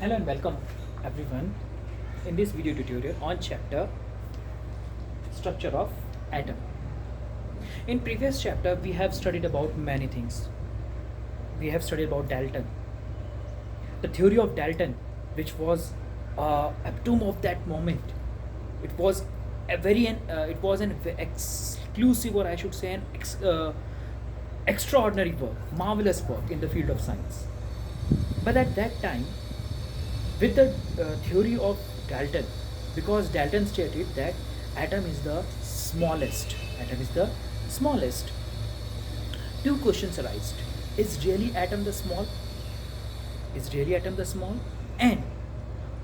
Hello and welcome everyone in this video tutorial on chapter structure of atom. In previous chapter we have studied about many things. We have studied about Dalton, the theory of Dalton, which was epitome of that moment. It was it was an exclusive, or I should say an extraordinary work, marvelous work in the field of science. But at that time, with the theory of Dalton, because Dalton stated that atom is the smallest. Atom is the smallest. Two questions arise: Is really atom the small? Is really atom the small? And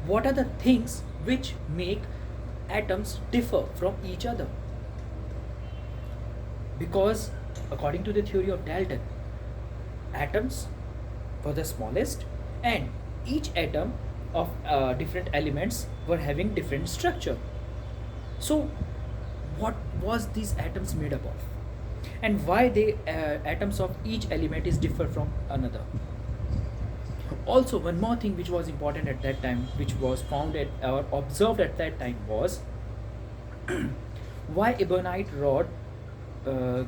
what are the things which make atoms differ from each other? Because according to the theory of Dalton, atoms were the smallest, and each atom of different elements were having different structure. So what was these atoms made up of, and why they atoms of each element is differ from another? Also, one more thing which was important at that time, which was found at or observed at that time, was why ebonite rod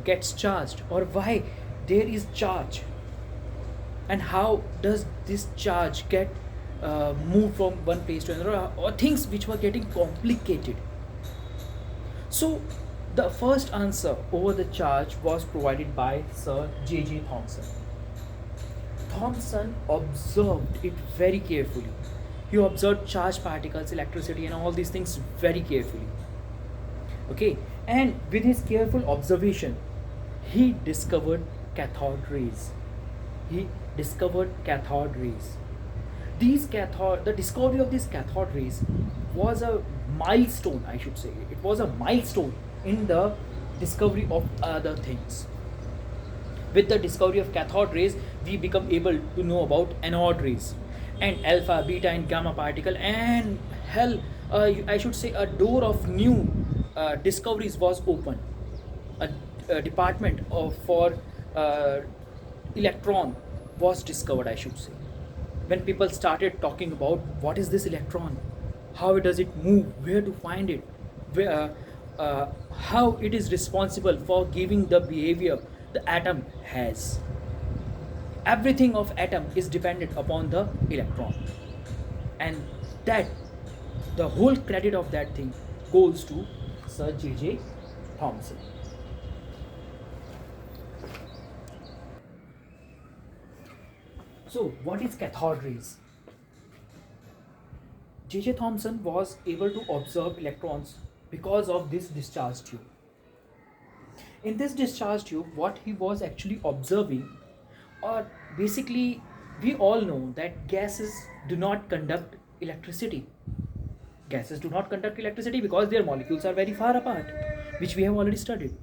gets charged, or why there is charge, and how does this charge get moved from one place to another, or things which were getting complicated. So the first answer over the charge was provided by Sir J.J. Thomson. Thomson observed it very carefully. He observed charged particles, electricity, and all these things very carefully. Okay, and with his careful observation, he discovered cathode rays. He discovered cathode rays. The discovery of these cathode rays was a milestone, I should say. It was a milestone in the discovery of other things. With the discovery of cathode rays, we become able to know about anode rays and alpha, beta, and gamma particle, and I should say, a door of new discoveries was opened. A department for uh, electron was discovered, I should say. When people started talking about what is this electron, how does it move, where to find it, where, how it is responsible for giving the behavior the atom has. Everything of atom is dependent upon the electron, and that the whole credit of that thing goes to Sir J.J. Thomson. So, what is cathode rays? J.J. Thomson was able to observe electrons because of this discharge tube. In this discharge tube, what he was actually observing, or basically, we all know that gases do not conduct electricity. Gases do not conduct electricity because their molecules are very far apart, which we have already studied.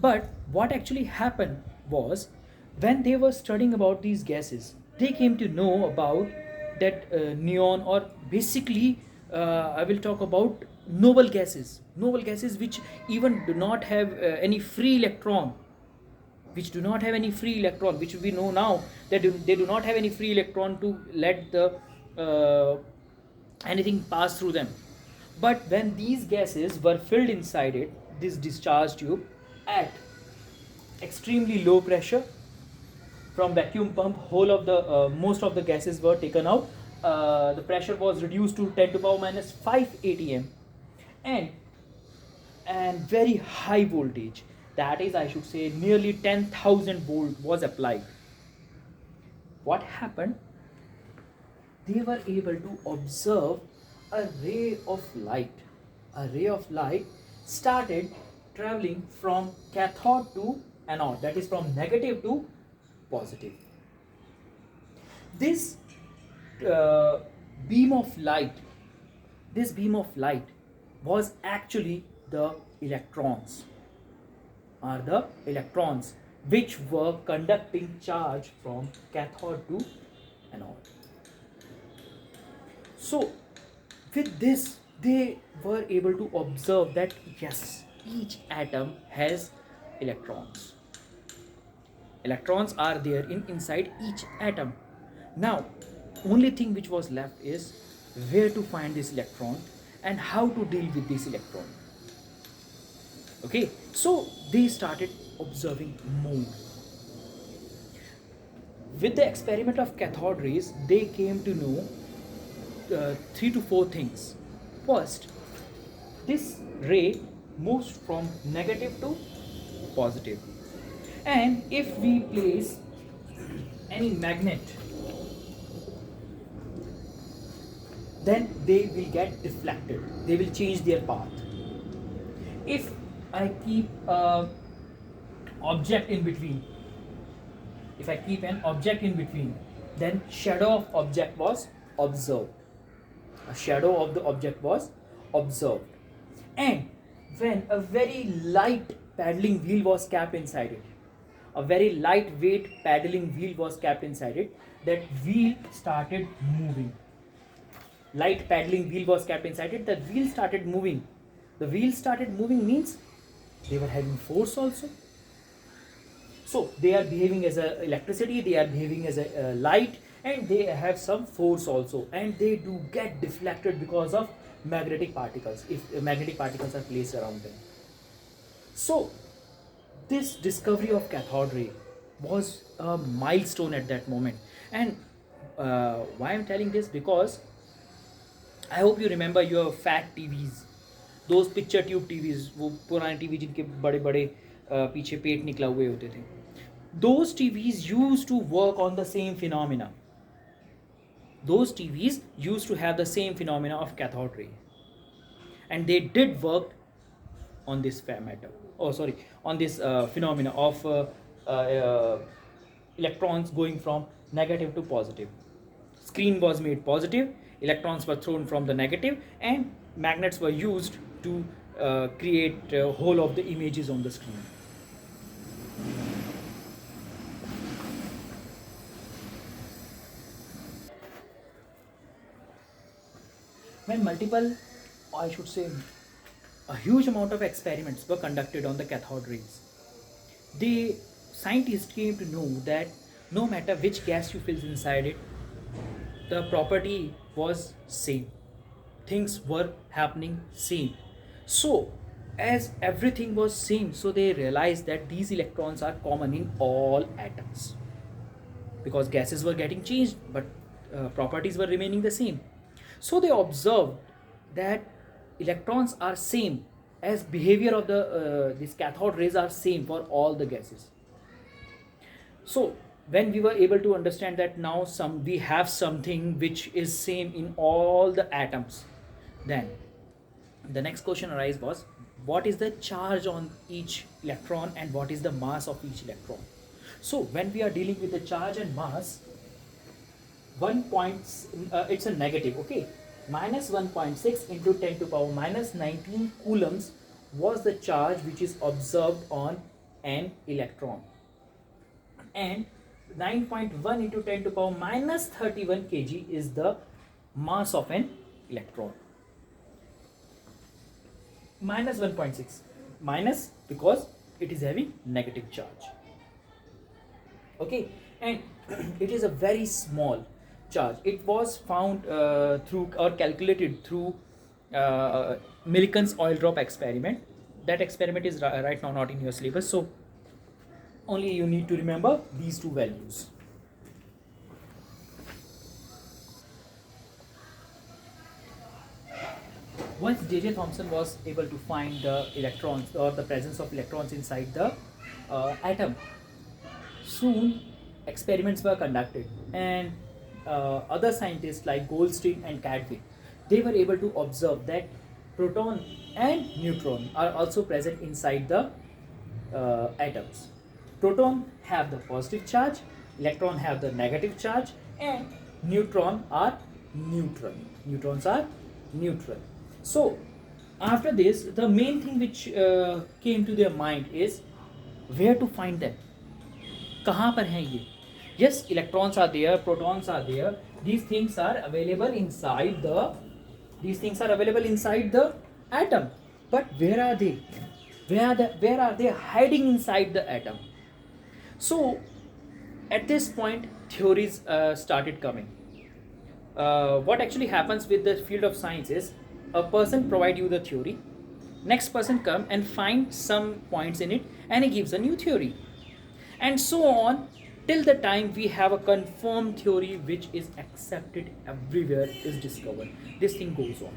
But what actually happened was, when they were studying about these gases, they came to know about that neon, or basically, I will talk about noble gases which even do not have any free electron, which we know now that they do not have any free electron to let the uh, anything pass through them. But when these gases were filled inside it, this discharge tube, at extremely low pressure, from vacuum pump, whole of the most of the gases were taken out. The pressure was reduced to 10 to power minus 5 atm, and very high voltage, that is, I should say, nearly 10,000 volt was applied. What happened? They were able to observe a ray of light. A ray of light started traveling from cathode to anode, that is, from negative to positive. This uh, beam of light, was actually the electrons, are the electrons which were conducting charge from cathode to anode. So, with this, they were able to observe that yes, each atom has electrons. Electrons are there inside each atom. Now, Only thing which was left is where to find this electron and how to deal with this electron. Okay, so they started observing more. With the experiment of cathode rays, they came to know three to four things. First, this ray moves from negative to positive, and if we place any magnet, then they will get deflected, they will change their path. If I keep a object in between, if I keep an object in between, then shadow of object was observed. A shadow of the object was observed. And when a very light paddling wheel was kept inside it, a very lightweight paddling wheel was kept inside it, that wheel started moving. Light paddling wheel was kept inside it, the wheel started moving. The wheel started moving means they were having force also. So they are behaving as a electricity, they are behaving as a light, and they have some force also, and they do get deflected because of magnetic particles, if magnetic particles are placed around them. So this discovery of cathode ray was a milestone at that moment. And why I'm telling this, because I hope you remember your fat TVs, those picture tube TVs, वो पुराने TV जिनके बड़े बड़े पीछे पेट निकला हुए होते थे. Those TVs used to work on the same phenomena. Those TVs used to have the same phenomena of cathode ray, and they did work on this matter. Oh, sorry, on this phenomena of electrons going from negative to positive. Screen was made positive, electrons were thrown from the negative, and magnets were used to create whole of the images on the screen. When multiple, I should say, a huge amount of experiments were conducted on the cathode rays, the scientists came to know that no matter which gas you fill inside it, the property was same. Things were happening same. So as everything was same, so they realized that these electrons are common in all atoms, because gases were getting changed, but properties were remaining the same. So they observed that electrons are same, as behavior of the these cathode rays are same for all the gases. So when we were able to understand that now we have something which is same in all the atoms, then the next question arise was, what is the charge on each electron and what is the mass of each electron? So when we are dealing with the charge and mass, 1 point, it's a negative, okay, minus 1.6 into 10 to power minus 19 coulombs was the charge which is observed on an electron, and 9.1 into 10 to power minus 31 kg is the mass of an electron. Minus 1.6, minus because it is having negative charge, okay, and it is a very small charge. It was found through or calculated through Millikan's oil drop experiment. That experiment is right now not in your syllabus, so only you need to remember these two values. Once J.J. Thomson was able to find the electrons or the presence of electrons inside the atom, soon experiments were conducted, and other scientists like Goldstein and Cadway, they were able to observe that proton and neutron are also present inside the atoms. Proton have the positive charge, electron have the negative charge, and neutron are neutral. Neutrons are neutral. So after this, the main thing which came to their mind is where to find them. कहाँ पर हैं ये? Yes, electrons are there, protons are there. These things are available inside the. These things are available inside the atom. But where are they? Where are they hiding inside the atom? So at this point, theories started coming. what actually happens with the field of science is a person provide you the theory, next person come and find some points in it and he gives a new theory, and so on till the time we have a confirmed theory which is accepted everywhere is discovered. This thing goes on.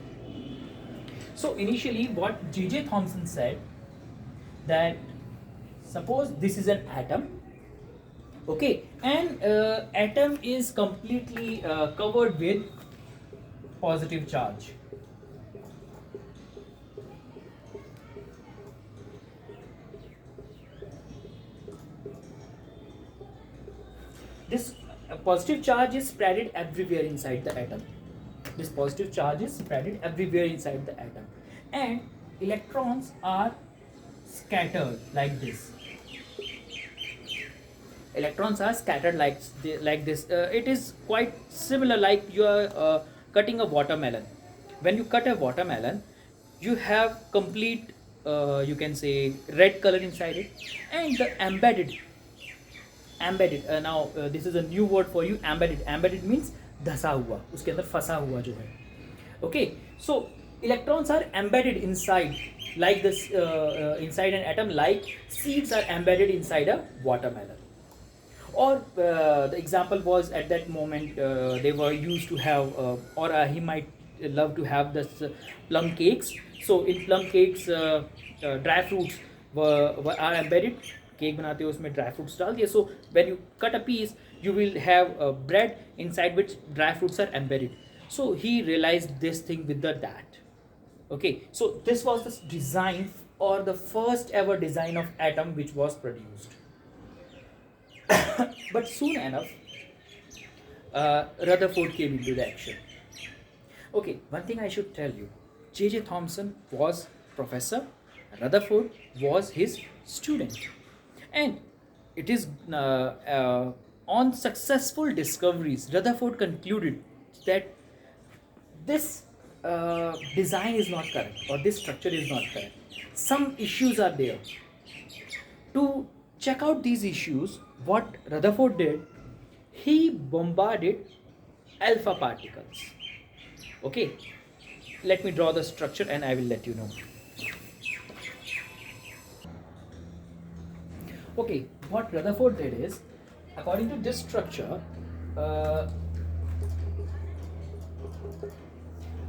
So initially what J.J. Thomson said, that suppose this is an atom, okay, and atom is completely covered with positive charge. This positive charge is spread everywhere inside the atom. This positive charge is spread everywhere inside the atom, and electrons are scattered like this. Electrons are scattered like this. It is quite similar like you are cutting a watermelon. When you cut a watermelon, you have complete you can say red color inside it, and the embedded now this is a new word for you. Embedded means धसा हुआ, उसके अंदर फंसा हुआ जो है. Okay, so electrons are embedded inside like this inside an atom, like seeds are embedded inside a watermelon. Or the example was at that moment they were used to have or he might love to have this plum cakes. So in plum cakes dry fruits are embedded. Cake बनाते हो उसमें dry fruits डाल दिए. So when you cut a piece you will have a bread inside which dry fruits are embedded. So he realized this thing with the that. Okay, so this was the design or the first ever design of atom which was produced. But soon enough Rutherford came into the action. Okay, one thing I should tell you, J.J. Thomson was professor, Rutherford was his student, and it is on successful discoveries, Rutherford concluded that this design is not correct or this structure is not correct. Some issues are there. To check out these issues, what Rutherford did, he bombarded alpha particles. Okay, let me draw the structure and I will let you know. Okay, what Rutherford did is, according to this structure,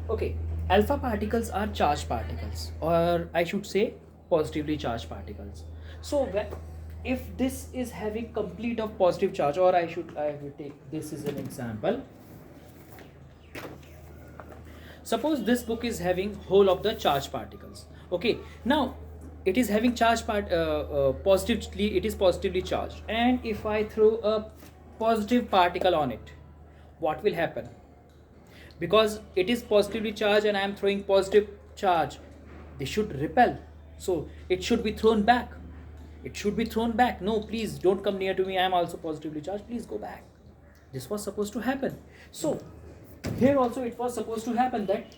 okay, alpha particles are charged particles, or I should say positively charged particles. So if this is having complete of positive charge, or I will take this as an example. Suppose this book is having whole of the charged particles. Okay, now it is having charge positively, it is positively charged, and if I throw a positive particle on it, what will happen? Because it is positively charged and I am throwing positive charge, they should repel, so it should be thrown back. It should be thrown back. No, please don't come near to me, I am also positively charged, please go back. This was supposed to happen. So here also it was supposed to happen that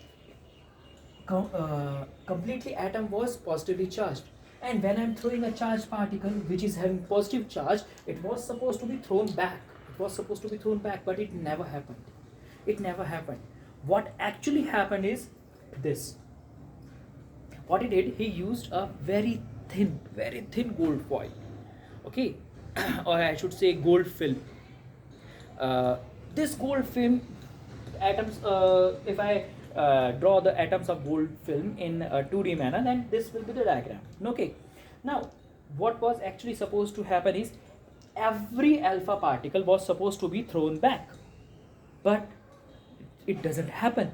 completely atom was positively charged, and when I'm throwing a charged particle which is having positive charge, it was supposed to be thrown back. It was supposed to be thrown back, but it never happened. It never happened. What actually happened is this. What he did, he used a very thin gold foil. Okay, or I should say gold film. This gold film atoms, if I draw the atoms of gold film in a 2D manner, then this will be the diagram. Okay, now what was actually supposed to happen is every alpha particle was supposed to be thrown back, but it doesn't happen.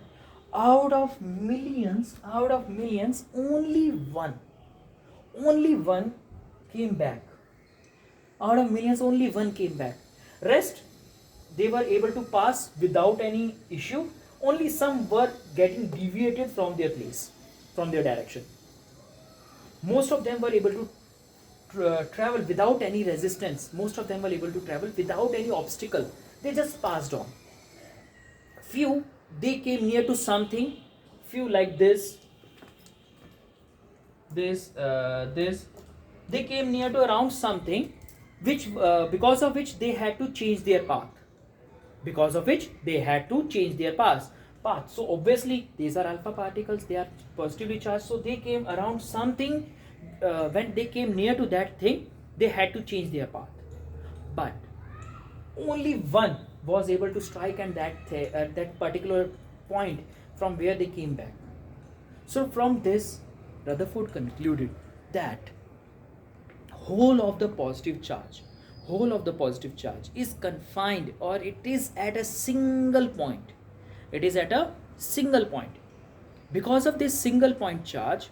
Out of millions, only one came back. Out of millions, only one came back. Rest, they were able to pass without any issue. Only some were getting deviated from their place, from their direction. Most of them were able to travel without any resistance. Most of them were able to travel without any obstacle. They just passed on. Few, they came near to something. Few like this. They came near to around something, which because of which they had to change their path. because of which they had to change their path. So obviously these are alpha particles, they are positively charged, so they came around something. When they came near to that thing, they had to change their path. But only one was able to strike at that particular point from where they came back. So from this, Rutherford concluded that whole of the positive charge is confined, or it is at a single point. It is at a single point. Because of this single point charge,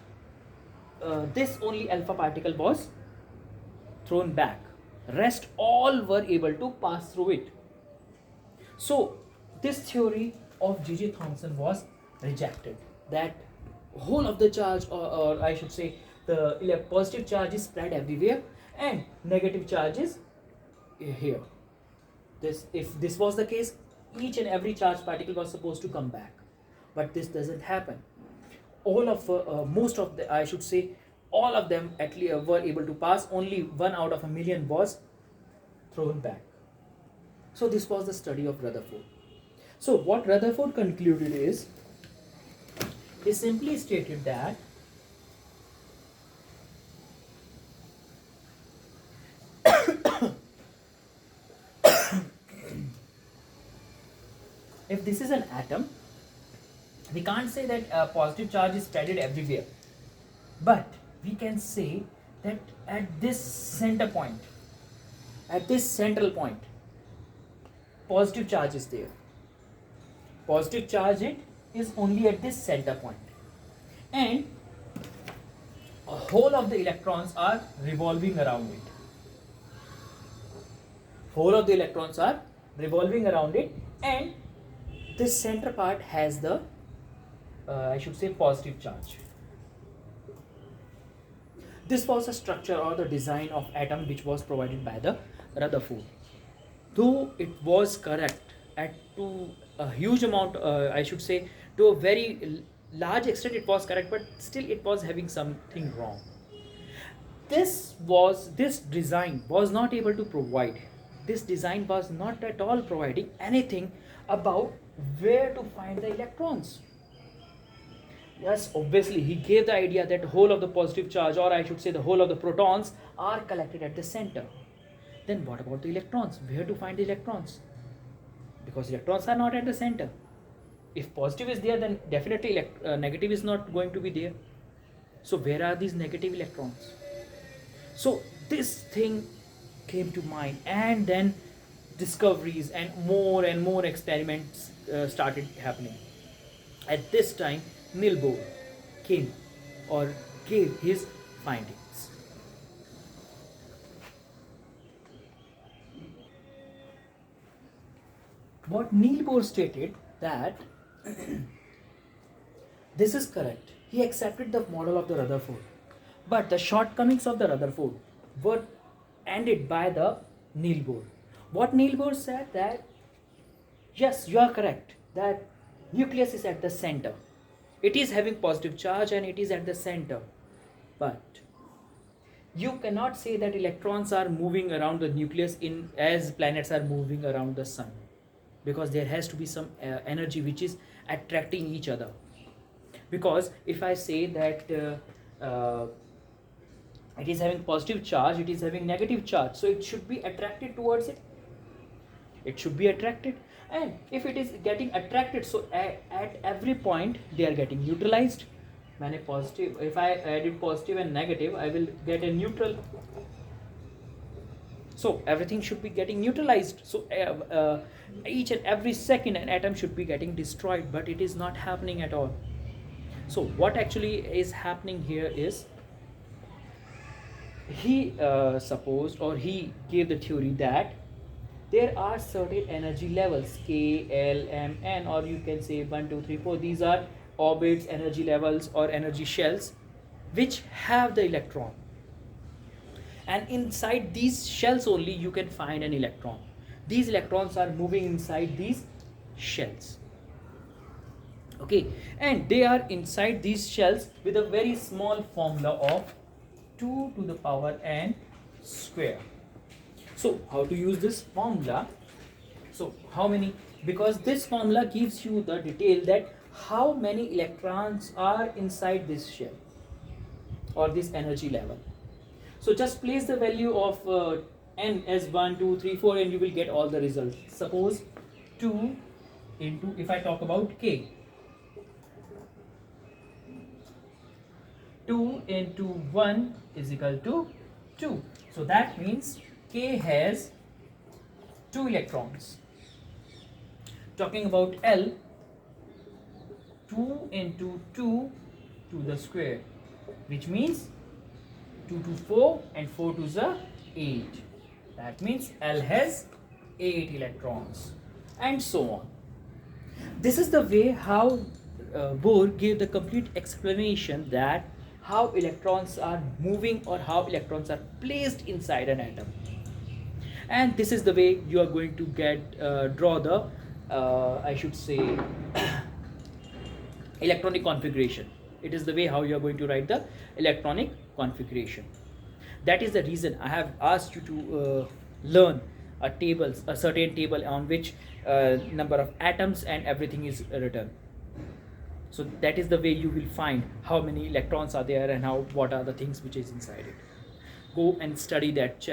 this only alpha particle was thrown back. Rest all were able to pass through it. So this theory of J.J. Thomson was rejected, that whole of the charge, or I should say the positive charge is spread everywhere and negative charge is here. If this was the case, each and every charged particle was supposed to come back, but this doesn't happen. Most of the, I should say, all of them at least were able to pass. Only 1 out of a million was thrown back. So this was the study of Rutherford. So what Rutherford concluded is, he simply stated that if this is an atom, we can't say that positive charge is spread everywhere, but we can say that at this center point, at this central point, positive charge is there. Positive charge is only at this center point, and a whole of the electrons are revolving around it. Whole of the electrons are revolving around it, and this center part has the I should say positive charge. This was the structure or the design of atom which was provided by the Rutherford. Though it was correct to a huge amount, I should say to a very large extent it was correct, but still it was having something wrong. This design was not able to provide, this design was not at all providing anything about where to find the electrons. Yes, obviously he gave the idea that whole of the positive charge, or I should say the whole of the protons, are collected at the center. Then what about the electrons? Where to find the electrons? Because electrons are not at the center. If positive is there, then definitely negative is not going to be there. So where are these negative electrons? So this thing came to mind, and then discoveries and more experiments started happening. At this time, Niels Bohr came or gave his findings. What Niels Bohr stated that this is correct. He accepted the model of the Rutherford, but the shortcomings of the Rutherford were ended by the Niels Bohr. What Niels Bohr said, that yes, you are correct, that nucleus is at the center. It is having positive charge and it is at the center. But you cannot say that electrons are moving around the nucleus as planets are moving around the sun, because there has to be some energy which is attracting each other. Because if I say that it is having positive charge, it is having negative charge, so it should be attracted towards it. It should be attracted. And if it is getting attracted, so at every point they are getting neutralized. If I added positive and negative, I will get a neutral. So everything should be getting neutralized. So each and every second an atom should be getting destroyed, but it is not happening at all. So what actually is happening here is, he supposed, or he gave the theory that there are certain energy levels, K, L, M, N, or you can say 1, 2, 3, 4. These are orbits, energy levels, or energy shells which have the electron. And inside these shells only you can find an electron. These electrons are moving inside these shells. Okay, and they are inside these shells with a very small formula of 2 to the power n square. So how to use this formula? So how many? Because this formula gives you the detail that how many electrons are inside this shell or this energy level. So just place the value of n as 1, 2, 3, 4 and you will get all the results. Suppose 2 into, if I talk about k, 2 into 1 is equal to 2. So that means k has 2 electrons. Talking about L, 2 into 2 to the square, which means 2 to 4 and 4 to the 8. That means L has 8 electrons and so on. This is the way how Bohr gave the complete explanation that how electrons are moving or how electrons are placed inside an atom. And this is the way you are going to get draw the I should say electronic configuration. It is the way how you are going to write the electronic configuration. That is the reason I have asked you to learn a certain table on which number of atoms and everything is written. So that is the way you will find how many electrons are there and what are the things which is inside it. Go and study that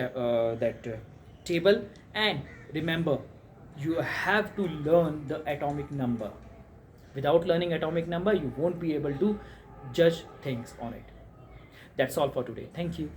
table, and remember, you have to learn the atomic number. Without learning atomic number, you won't be able to judge things on it. That's all for today. Thank you.